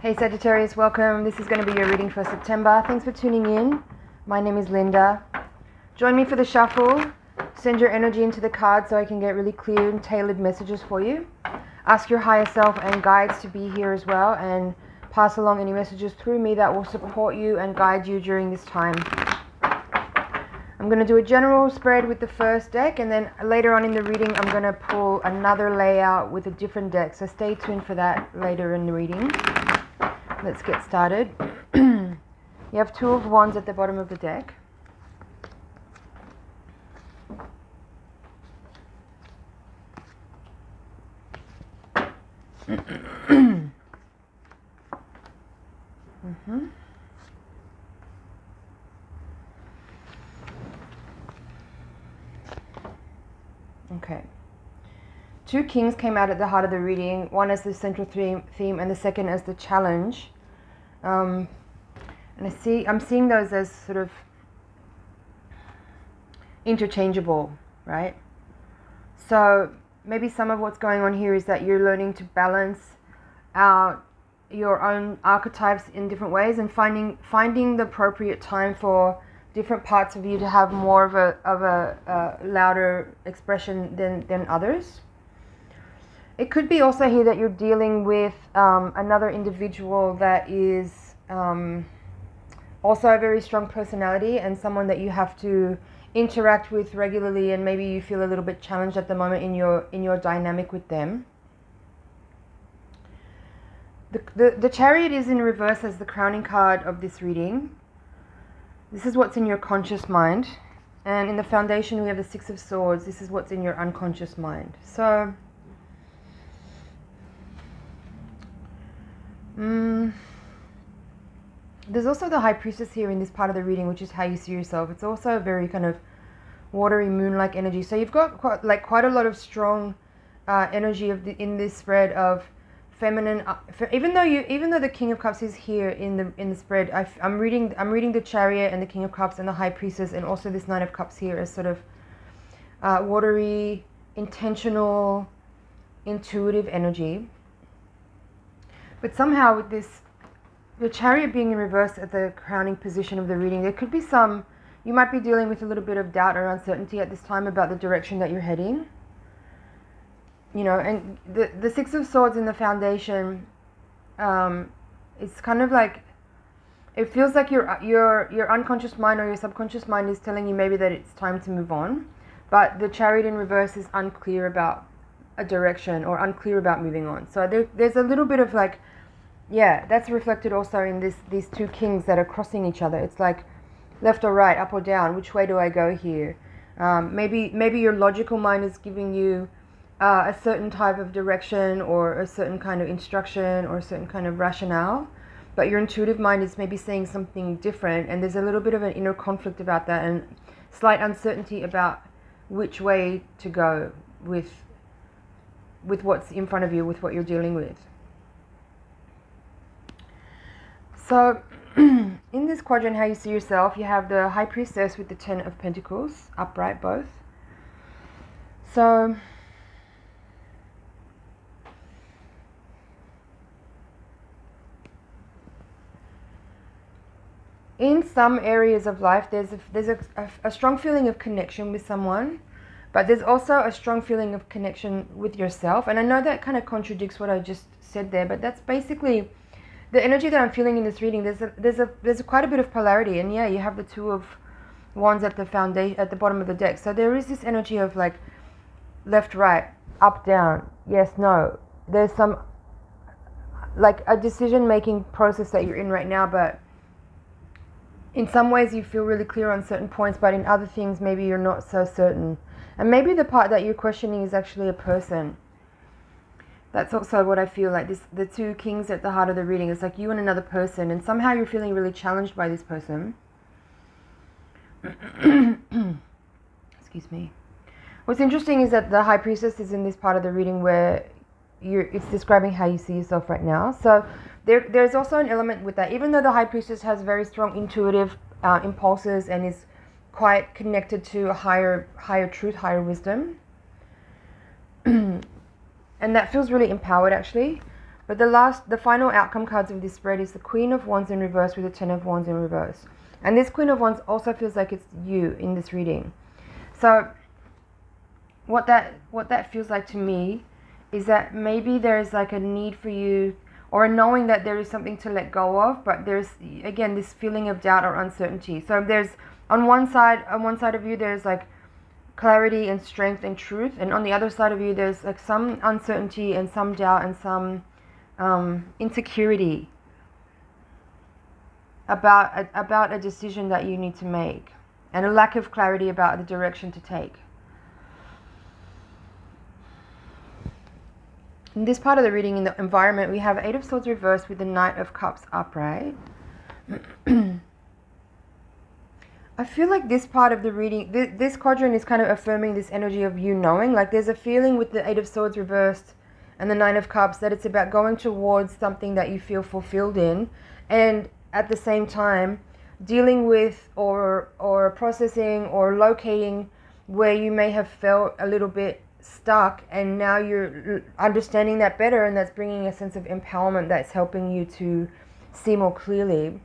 Hey Sagittarius, welcome. This is going to be your reading for September. Thanks for tuning in. My name is Linda. Join me for the shuffle. Send your energy into the cards so I can get really clear and tailored messages for you. Ask your higher self and guides to be here as well and pass along any messages through me that will support you and guide you during this time. I'm going to do a general spread with the first deck, and then later on in the reading I'm going to pull another layout with a different deck. So stay tuned for that later in the reading. Let's get started. You have Two of Wands at the bottom of the deck. Okay. Two Kings came out at the heart of the reading, one as the central theme and the second as the challenge. And I'm seeing those as sort of interchangeable, right? So maybe some of what's going on here is that you're learning to balance out your own archetypes in different ways and finding the appropriate time for different parts of you to have more of a louder expression than others. It could be also here that you're dealing with another individual that is also a very strong personality and someone that you have to interact with regularly, and maybe you feel a little bit challenged at the moment in your dynamic with them. The Chariot is in reverse as the crowning card of this reading. This is what's in your conscious mind, and in the foundation we have the Six of Swords. This is what's in your unconscious mind. So there's also the High Priestess here in this part of the reading, which is how you see yourself. It's also a very kind of watery moon-like energy. So you've got quite a lot of strong energy in this spread of feminine. Even though the King of Cups is here in the spread, I'm reading the Chariot and the King of Cups and the High Priestess, and also this Knight of Cups here as sort of watery, intentional, intuitive energy. But somehow with the Chariot being in reverse at the crowning position of the reading, there could be you might be dealing with a little bit of doubt or uncertainty at this time about the direction that you're heading. You know, and the Six of Swords in the foundation, it's kind of like, it feels like your unconscious mind or your subconscious mind is telling you maybe that it's time to move on, but the Chariot in reverse is unclear about a direction or unclear about moving on. So there's a little bit of like, yeah, that's reflected also in these two kings that are crossing each other. It's like left or right, up or down. Which way do I go here? Maybe your logical mind is giving you a certain type of direction or a certain kind of instruction or a certain kind of rationale, but your intuitive mind is maybe saying something different, and there's a little bit of an inner conflict about that and slight uncertainty about which way to go with what's in front of you, with what you're dealing with. So in this quadrant, how you see yourself, you have the High Priestess with the Ten of Pentacles, upright both. So in some areas of life, there's a strong feeling of connection with someone, but there's also a strong feeling of connection with yourself. And I know that kind of contradicts what I just said there, but that's basically the energy that I'm feeling in this reading. There's quite a bit of polarity, and yeah, you have the Two of Wands at the foundation, at the bottom of the deck. So there is this energy of like left, right, up, down, yes, no. There's some like a decision-making process that you're in right now, but in some ways you feel really clear on certain points, but in other things maybe you're not so certain. And maybe the part that you're questioning is actually a person. That's also what I feel like. The two kings at the heart of the reading is like you and another person, and somehow you're feeling really challenged by this person. Excuse me. What's interesting is that the High Priestess is in this part of the reading where it's describing how you see yourself right now. So there's also an element with that. Even though the High Priestess has very strong intuitive impulses and is quite connected to a higher truth, higher wisdom, and that feels really empowered actually. But the final outcome cards of this spread is the Queen of Wands in reverse with the Ten of Wands in reverse. And this Queen of Wands also feels like it's you in this reading. So what that feels like to me is that maybe there's like a need for you, or a knowing that there is something to let go of, but there's again this feeling of doubt or uncertainty. So there's on one side of you there's like clarity and strength and truth, and on the other side of you there's like some uncertainty and some doubt and some insecurity about a decision that you need to make, and a lack of clarity about the direction to take. In this part of the reading, in the environment, we have Eight of Swords reversed with the Knight of Cups upright. I feel like this part of the reading, this quadrant is kind of affirming this energy of you knowing. Like there's a feeling with the Eight of Swords reversed and the Nine of Cups that it's about going towards something that you feel fulfilled in, and at the same time dealing with or processing or locating where you may have felt a little bit stuck, and now you're understanding that better, and that's bringing a sense of empowerment that's helping you to see more clearly.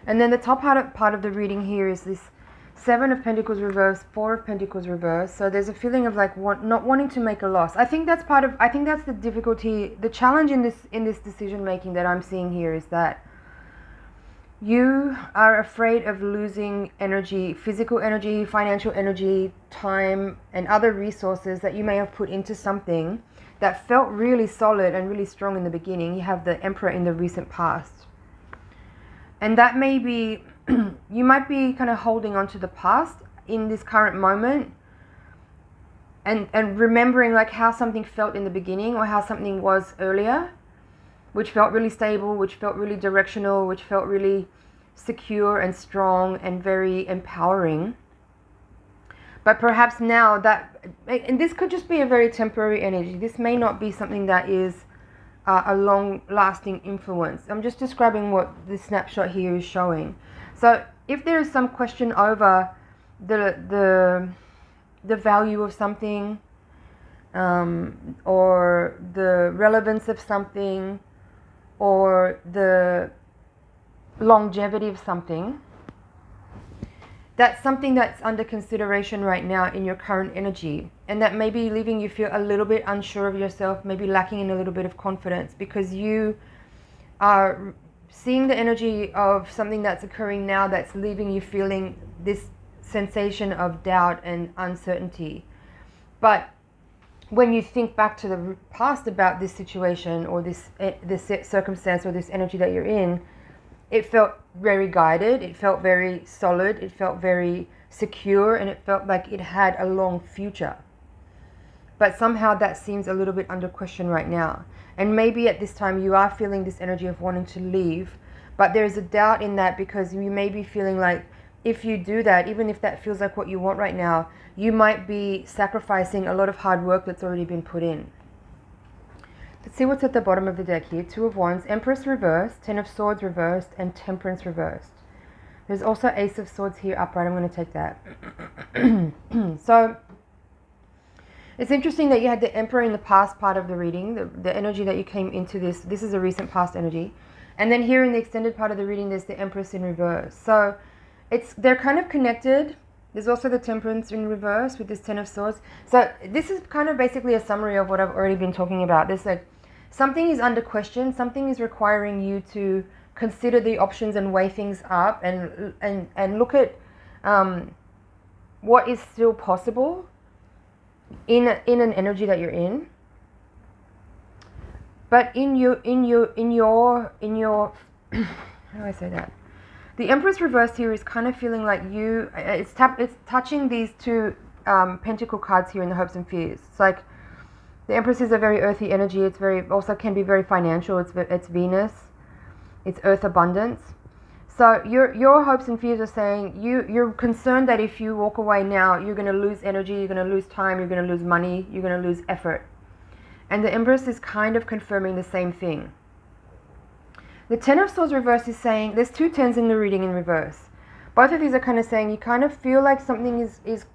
And then the top part of the reading here is this Seven of Pentacles reversed, Four of Pentacles reversed. So there's a feeling of like not wanting to make a loss. I think that's the difficulty, the challenge in this decision making that I'm seeing here, is that you are afraid of losing energy, physical energy, financial energy, time, and other resources that you may have put into something that felt really solid and really strong in the beginning. You have the Emperor in the recent past. And that may be, you might be kind of holding on to the past in this current moment, and remembering like how something felt in the beginning, or how something was earlier, which felt really stable, which felt really directional, which felt really secure and strong and very empowering. But perhaps now that, and this could just be a very temporary energy. This may not be something that is a long-lasting influence. I'm just describing what this snapshot here is showing. So if there is some question over the value of something, or the relevance of something, or the longevity of something, that's something that's under consideration right now in your current energy, and that may be leaving you feel a little bit unsure of yourself, maybe lacking in a little bit of confidence, because you are seeing the energy of something that's occurring now that's leaving you feeling this sensation of doubt and uncertainty. But when you think back to the past about this situation, or this circumstance, or this energy that you're in, it felt very guided, it felt very solid, it felt very secure, and it felt like it had a long future. But somehow that seems a little bit under question right now. And maybe at this time you are feeling this energy of wanting to leave, but there's a doubt in that, because you may be feeling like if you do that, even if that feels like what you want right now, you might be sacrificing a lot of hard work that's already been put in. Let's see what's at the bottom of the deck here. Two of Wands, Empress reversed, Ten of Swords reversed, and Temperance reversed. There's also Ace of Swords here upright. I'm going to take that. So it's interesting that you had the Emperor in the past part of the reading, the energy that you came into this. This is a recent past energy. And then here in the extended part of the reading, there's the Empress in reverse. So they're kind of connected. There's also the Temperance in reverse with this Ten of Swords. So this is kind of basically a summary of what I've already been talking about. There's like something is under question, something is requiring you to consider the options and weigh things up, and look at what is still possible in an energy that you're in. But in your how do I say that? The Empress reversed here is kind of feeling like it's touching these two pentacle cards here in the hopes and fears. It's like the Empress is a very earthy energy. It's also can be very financial. It's Venus. It's earth abundance. So your hopes and fears are saying you're concerned that if you walk away now, you're going to lose energy, you're going to lose time, you're going to lose money, you're going to lose effort. And the Empress is kind of confirming the same thing. The Ten of Swords reverse is saying, there's two tens in the reading in reverse. Both of these are kind of saying you kind of feel like something is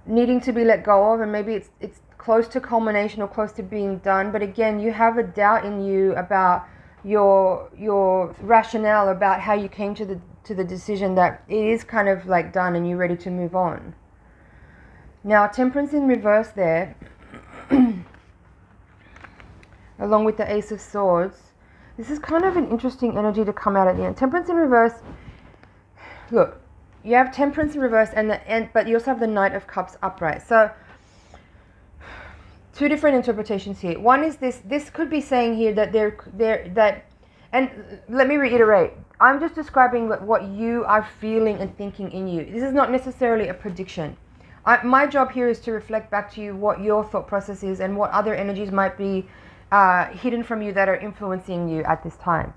needing to be let go of, and maybe it's close to culmination or close to being done, but again, you have a doubt in you about your rationale about how you came to the decision that it is kind of like done and you're ready to move on. Now, Temperance in reverse there, along with the Ace of Swords, this is kind of an interesting energy to come out at the end. Temperance in reverse, look, you have Temperance in reverse but you also have the Knight of Cups upright. So, two different interpretations here. One is this could be saying here that and let me reiterate, I'm just describing what you are feeling and thinking in you. This is not necessarily a prediction. My job here is to reflect back to you what your thought process is and what other energies might be hidden from you that are influencing you at this time.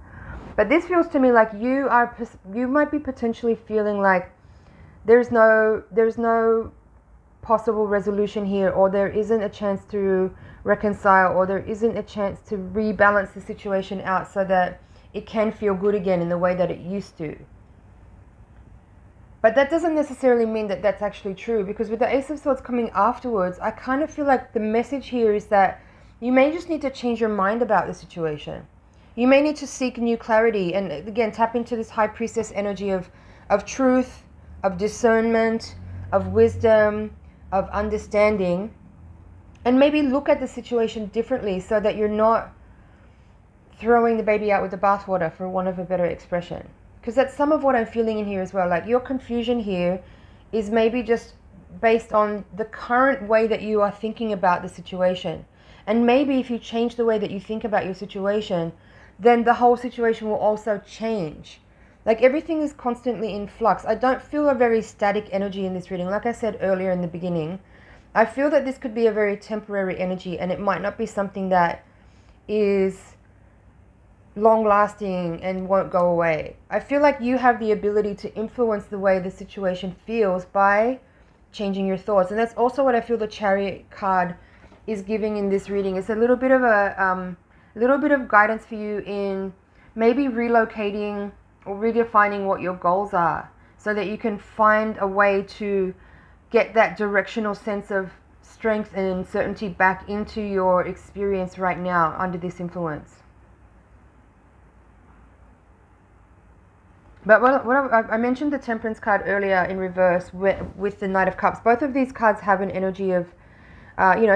But this feels to me like you might be potentially feeling like there's no possible resolution here, or there isn't a chance to reconcile, or there isn't a chance to rebalance the situation out so that it can feel good again in the way that it used to. But that doesn't necessarily mean that that's actually true, because with the Ace of Swords coming afterwards, I kind of feel like the message here is that you may just need to change your mind about the situation. You may need to seek new clarity and again tap into this High Priestess energy of truth, of discernment, of wisdom, of understanding, and maybe look at the situation differently so that you're not throwing the baby out with the bathwater, for want of a better expression. Because that's some of what I'm feeling in here as well. Like your confusion here is maybe just based on the current way that you are thinking about the situation. And maybe if you change the way that you think about your situation, then the whole situation will also change. Like everything is constantly in flux. I don't feel a very static energy in this reading. Like I said earlier in the beginning, I feel that this could be a very temporary energy, and it might not be something that is long lasting and won't go away. I feel like you have the ability to influence the way the situation feels by changing your thoughts. And that's also what I feel the Chariot card is giving in this reading. It's a little bit of guidance for you in maybe relocating or redefining what your goals are, so that you can find a way to get that directional sense of strength and certainty back into your experience right now under this influence. But I mentioned the Temperance card earlier in reverse with the Knight of Cups. Both of these cards have an energy of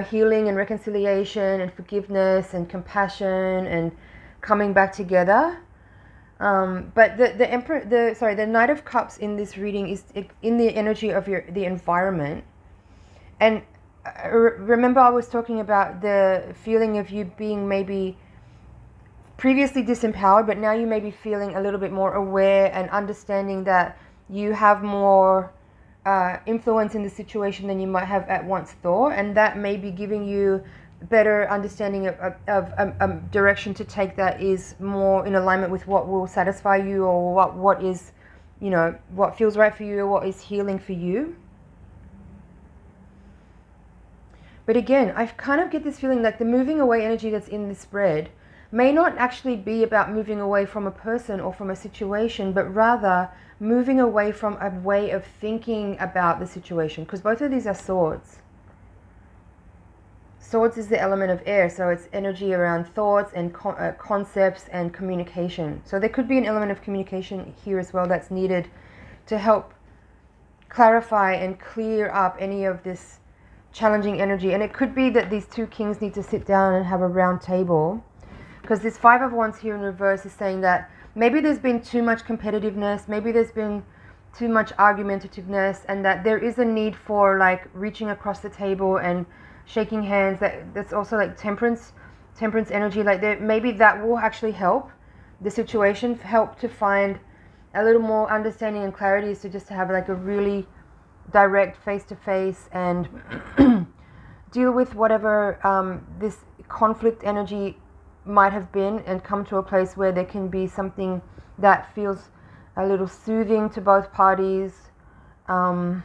healing and reconciliation and forgiveness and compassion and coming back together. But the Knight of Cups in this reading is in the energy of the environment. And remember, I was talking about the feeling of you being maybe previously disempowered, but now you may be feeling a little bit more aware and understanding that you have more influence in the situation than you might have at once thought, and that may be giving you better understanding of direction to take that is more in alignment with what will satisfy you, or what is, what feels right for you, or what is healing for you. But again, I kind of get this feeling like the moving away energy that's in this spread may not actually be about moving away from a person or from a situation, but rather moving away from a way of thinking about the situation, because both of these are swords. Swords is the element of air, so it's energy around thoughts and concepts and communication. So there could be an element of communication here as well that's needed to help clarify and clear up any of this challenging energy. And it could be that these two kings need to sit down and have a round table, because this Five of Wands here in reverse is saying that maybe there's been too much competitiveness, maybe there's been too much argumentativeness, and that there is a need for like reaching across the table and shaking hands. That's also like temperance energy. Like maybe that will actually help the situation, help to find a little more understanding and clarity, is to just have like a really direct face-to-face and deal with whatever this conflict energy might have been, and come to a place where there can be something that feels a little soothing to both parties, and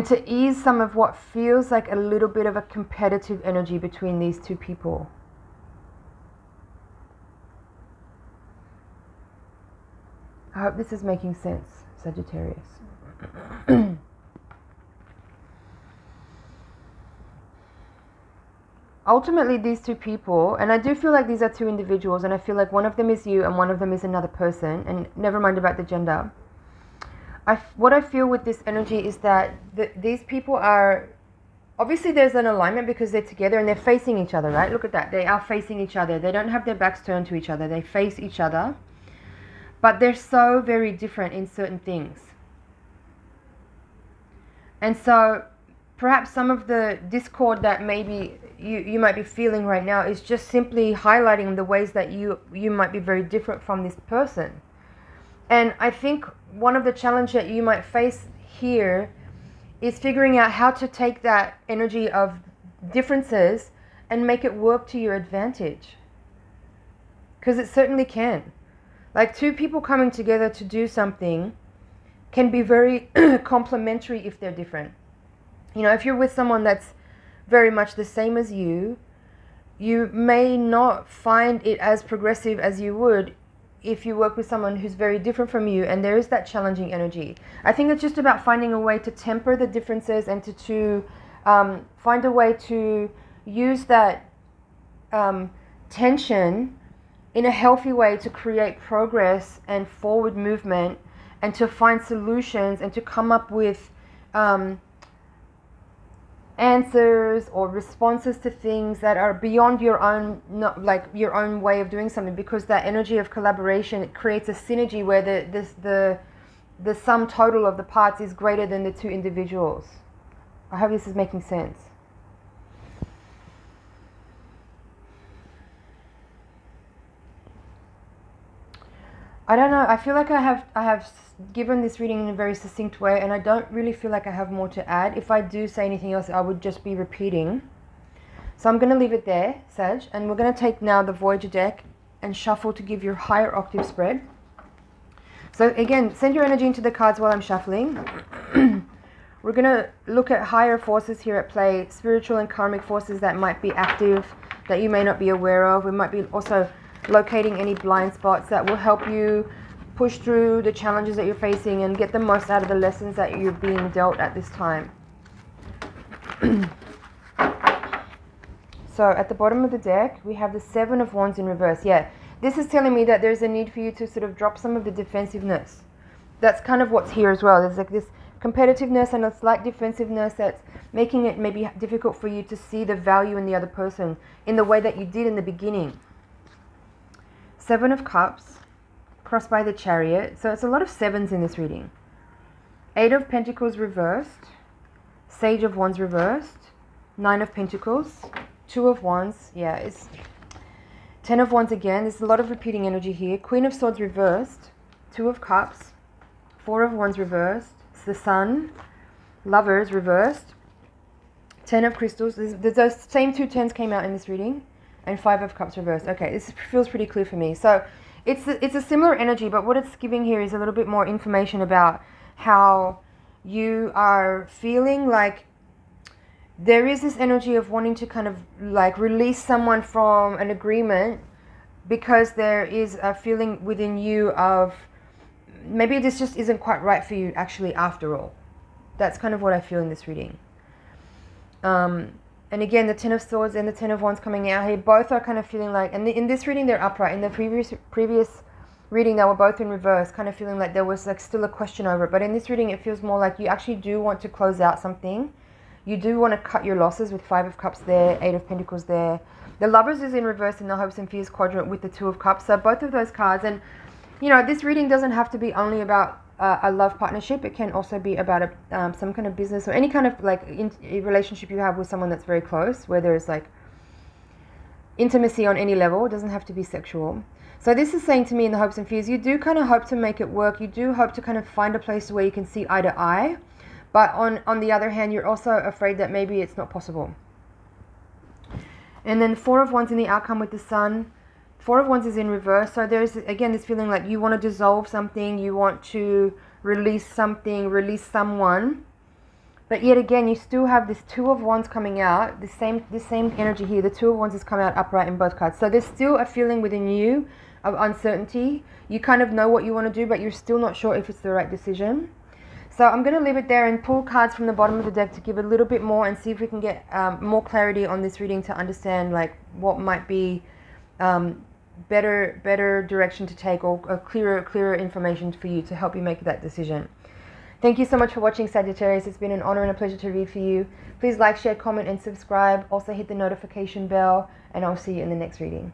to ease some of what feels like a little bit of a competitive energy between these two people. I hope this is making sense, Sagittarius. ultimately these two people, and I do feel like these are two individuals, and I feel like one of them is you and one of them is another person, and never mind about the gender. What I feel with this energy is that these people are, obviously there's an alignment because they're together and they're facing each other, right? Look at that. They are facing each other. They don't have their backs turned to each other. They face each other. But they're so very different in certain things. And so perhaps some of the discord that maybe you might be feeling right now is just simply highlighting the ways that you might be very different from this person. And I think one of the challenges that you might face here is figuring out how to take that energy of differences and make it work to your advantage. Because it certainly can. Like two people coming together to do something can be very complementary if they're different. You know, if you're with someone that's very much the same as you may not find it as progressive as you would if you work with someone who's very different from you, and there is that challenging energy. I think it's just about finding a way to temper the differences and to find a way to use that tension in a healthy way to create progress and forward movement, and to find solutions and to come up with answers or responses to things that are beyond your own, not like your own way of doing something, because that energy of collaboration, it creates a synergy where the sum total of the parts is greater than the two individuals. I hope this is making sense. I don't know, I feel like I have given this reading in a very succinct way, and I don't really feel like I have more to add. If I do say anything else, I would just be repeating. So I'm going to leave it there, Sag, and we're going to take now the Voyager deck and shuffle to give your higher octave spread. So again, send your energy into the cards while I'm shuffling. We're going to look at higher forces here at play, spiritual and karmic forces that might be active, that you may not be aware of. We might be also locating any blind spots that will help you push through the challenges that you're facing and get the most out of the lessons that you're being dealt at this time. So at the bottom of the deck, we have the Seven of Wands in reverse. Yeah, this is telling me that there's a need for you to sort of drop some of the defensiveness. That's kind of what's here as well. There's like this competitiveness and a slight defensiveness that's making it maybe difficult for you to see the value in the other person in the way that you did in the beginning. Seven of Cups, crossed by the Chariot. So it's a lot of sevens in this reading. Eight of Pentacles reversed. Sage of Wands reversed. Nine of Pentacles. Two of Wands. Yeah, it's Ten of Wands again. There's a lot of repeating energy here. Queen of Swords reversed. Two of Cups. Four of Wands reversed. It's the Sun. Lovers reversed. Ten of Crystals. Those same two tens came out in this reading. And Five of Cups reversed. Okay, this feels pretty clear for me. So it's a similar energy, but what it's giving here is a little bit more information about how you are feeling. Like there is this energy of wanting to kind of like release someone from an agreement because there is a feeling within you of maybe this just isn't quite right for you actually after all. That's kind of what I feel in this reading. And again, the Ten of Swords and the Ten of Wands coming out here, both are kind of feeling like, and in this reading they're upright. In the previous reading they were both in reverse, kind of feeling like there was like still a question over it. But in this reading it feels more like you actually do want to close out something. You do want to cut your losses with Five of Cups there, Eight of Pentacles there. The Lovers is in reverse in the Hopes and Fears quadrant with the Two of Cups. So both of those cards, and you know, this reading doesn't have to be only about a love partnership. It can also be about some kind of business or any kind of like relationship you have with someone that's very close, where there's like intimacy on any level. It doesn't have to be sexual. So this is saying to me in the Hopes and Fears, you do kind of hope to make it work. You do hope to kind of find a place where you can see eye to eye. But on the other hand, you're also afraid that maybe it's not possible. And then Four of Wands in the outcome with the Sun. Four of Wands is in reverse, so there's again this feeling like you want to dissolve something, you want to release something, release someone, but yet again you still have this Two of Wands coming out, the same energy here. The Two of Wands has come out upright in both cards, so there's still a feeling within you of uncertainty. You kind of know what you want to do, but you're still not sure if it's the right decision. So I'm going to leave it there and pull cards from the bottom of the deck to give a little bit more and see if we can get more clarity on this reading to understand like what might be better direction to take, or clearer information for you to help you make that decision. Thank you so much for watching, Sagittarius. It's been an honor and a pleasure to read for you. Please like, share, comment, and subscribe. Also hit the notification bell, and I'll see you in the next reading.